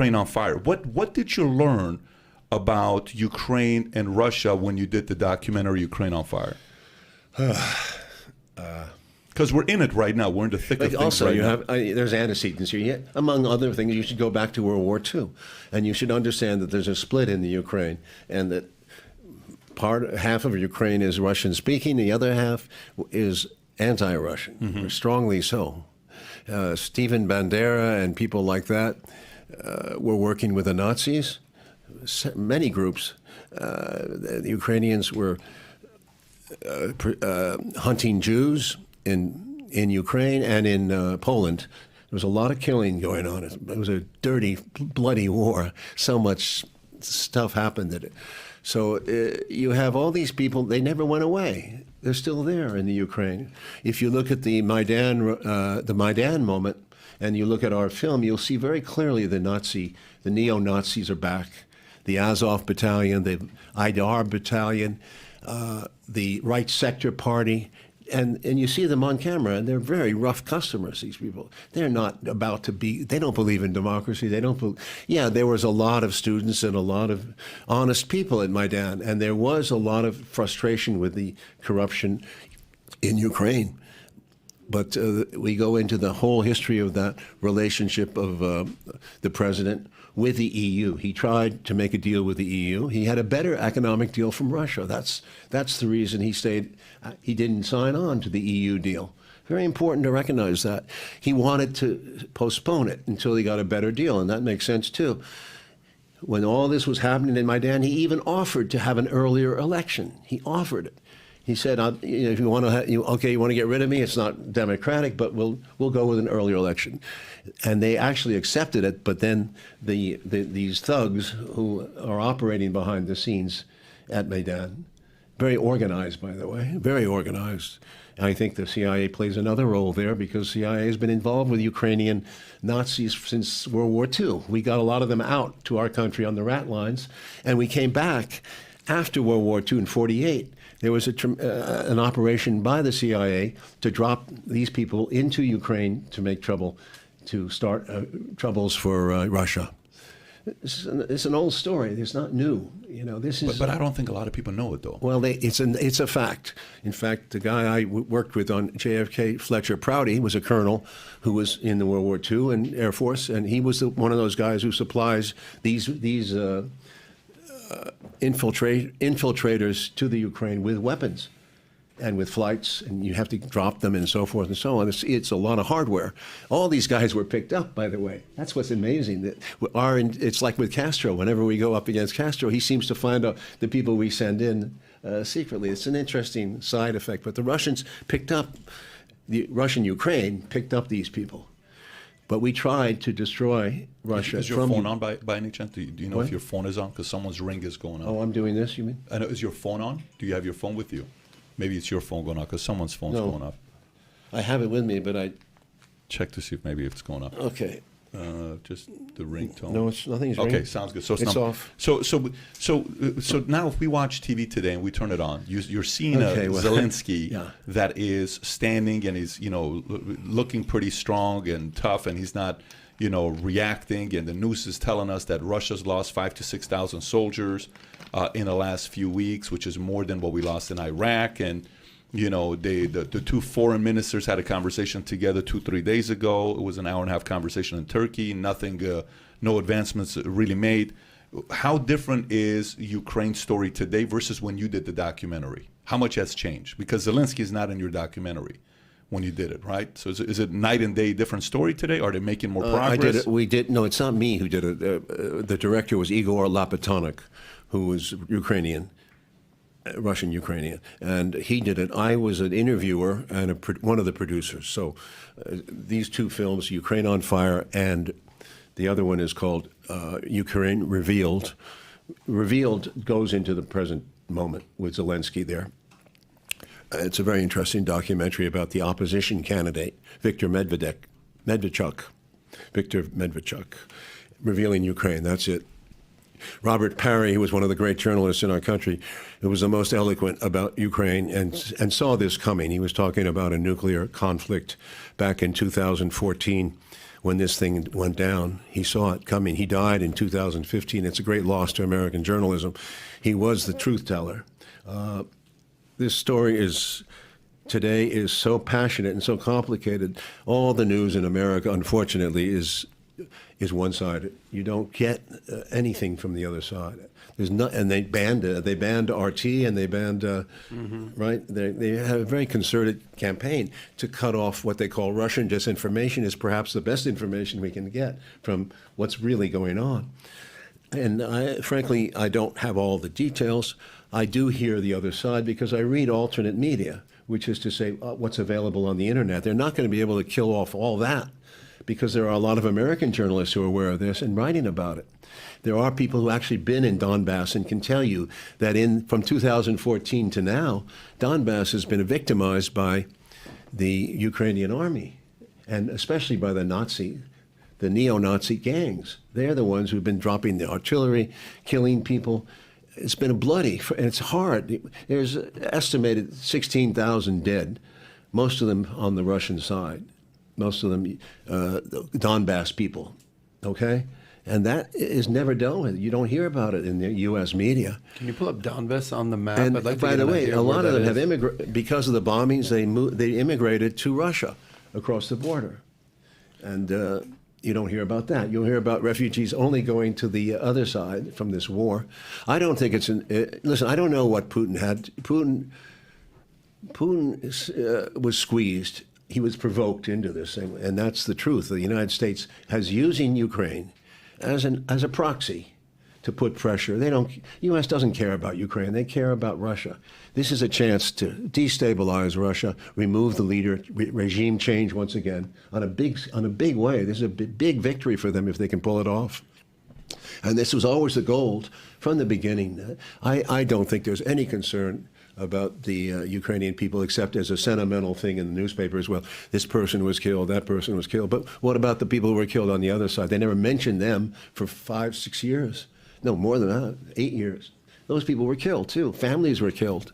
Ukraine on Fire. What did you learn about Ukraine and Russia when you did the documentary Ukraine on Fire? Because we're in it right now. We're in the thick of things also, right you now. have there's antecedents here. Among other things, you should go back to World War II, and you should understand that there's a split in the Ukraine, and that half of Ukraine is Russian-speaking, the other half is anti-Russian, strongly so. Stephen Bandera and people like that were working with the Nazis. Many groups. The Ukrainians were hunting Jews in Ukraine and in Poland. There was a lot of killing going on. It was a dirty, bloody war. So much stuff happened. So you have all these people, they never went away. They're still there in the Ukraine. If you look at the Maidan moment, and you look at our film, you'll see very clearly the neo-Nazis are back. The Azov Battalion, the Aidar Battalion, the Right Sector Party, and you see them on camera, and they're very rough customers, these people. They're not about to be, they don't believe in democracy. They don't yeah, there was a lot of students and a lot of honest people at Maidan, and there was a lot of frustration with the corruption in Ukraine. But we go into the whole history of that relationship of the president with the EU. He tried to make a deal with the EU. He had a better economic deal from Russia. That's the reason he stayed. He didn't sign on to the EU deal. Very important to recognize that. He wanted to postpone it until he got a better deal, and that makes sense too. When all this was happening in Maidan, he even offered to have an earlier election. He offered it. He said, if you want to, you want to get rid of me, it's not democratic, but we'll go with an earlier election. And they actually accepted it, but then these thugs who are operating behind the scenes at Maidan, very organized, by the way, very organized. I think the CIA plays another role there because CIA has been involved with Ukrainian Nazis since World War II. We got a lot of them out to our country on the rat lines, and we came back after World War II in 1948. There was an operation by the CIA to drop these people into Ukraine to make trouble, to start troubles for Russia. It's an old story. It's not new. This is. But I don't think a lot of people know it, though. Well, it's a fact. In fact, the guy I worked with on JFK, Fletcher Prouty, was a colonel who was in the World War II and Air Force, and he was one of those guys who supplies these infiltrators to the Ukraine with weapons and with flights, and you have to drop them and so forth and so on. It's a lot of hardware. All these guys were picked up, by the way. That's what's amazing. It's like with Castro. Whenever we go up against Castro, he seems to find out the people we send in secretly. It's an interesting side effect. But the Russians the Russian Ukraine picked up these people. But we tried to destroy Russia. Is your phone on by any chance? Do you know What? if your phone is on? Because someone's ring is going on. Oh, I'm doing this, you mean? I know. Is your phone on? Do you have your phone with you? Maybe it's your phone going off because someone's phone's No. going off. I have it with me, but I... Check to see if it's going off. Okay. Just the ringtone. No, nothing's ringing. Okay, sounds good. So It's off. So now if we watch TV today and we turn it on, you're seeing Zelensky that is standing and he's looking pretty strong and tough, and he's not reacting. And the news is telling us that Russia's lost 5,000 to 6,000 soldiers in the last few weeks, which is more than what we lost in Iraq. And the two foreign ministers had a conversation together 2-3 days ago. It was an hour-and-a-half conversation in Turkey. Nothing, no advancements really made. How different is Ukraine's story today versus when you did the documentary? How much has changed? Because Zelensky is not in your documentary when you did it, right? So is it night and day different story today? Are they making more progress? I did it. We did. No, it's not me who did it. The director was Igor Lapatonik, who was Ukrainian. Russian Ukrainian, and he did it. I was an interviewer and one of the producers. So these two films, Ukraine on Fire, and the other one is called Ukraine Revealed. Revealed goes into the present moment with Zelensky there. It's a very interesting documentary about the opposition candidate, Viktor Medvedchuk, revealing Ukraine. That's it. Robert Parry, who was one of the great journalists in our country, who was the most eloquent about Ukraine and saw this coming. He was talking about a nuclear conflict back in 2014 when this thing went down. He saw it coming. He died in 2015. It's a great loss to American journalism. He was the truth teller. This story today is so passionate and so complicated. All the news in America, unfortunately, is one-sided. You don't get anything from the other side. There's not, and they banned RT, and they banned right. They had a very concerted campaign to cut off what they call Russian disinformation. Is perhaps the best information we can get from what's really going on. And frankly, I don't have all the details. I do hear the other side because I read alternate media, which is to say what's available on the internet. They're not going to be able to kill off all that because there are a lot of American journalists who are aware of this and writing about it. There are people who actually been in Donbass and can tell you that from 2014 to now, Donbass has been victimized by the Ukrainian army, and especially by the neo-Nazi gangs. They're the ones who've been dropping the artillery, killing people. It's been bloody, and it's hard. There's estimated 16,000 dead, most of them on the Russian side, most of them Donbass people, okay? And that is never dealt with. You don't hear about it in the U.S. media. Can you pull up Donbass on the map? And I'd like to by the way, a lot of them have immigrated. because of the bombings, they immigrated to Russia across the border. And you don't hear about that. You'll hear about refugees only going to the other side from this war. I don't think it's listen, I don't know what Putin had. Putin was squeezed. He was provoked into this thing, and that's the truth. The United States has using Ukraine as a proxy to put pressure. U.S. doesn't care about Ukraine. They care about Russia. This is a chance to destabilize Russia, remove the leader, regime change once again on a big way. This is a big victory for them if they can pull it off. And this was always the goal from the beginning. I don't think there's any concern about the Ukrainian people, except as a sentimental thing in the newspapers. Well, this person was killed, that person was killed. But what about the people who were killed on the other side? They never mentioned them for 5-6 years. No, more than that, 8 years. Those people were killed, too. Families were killed.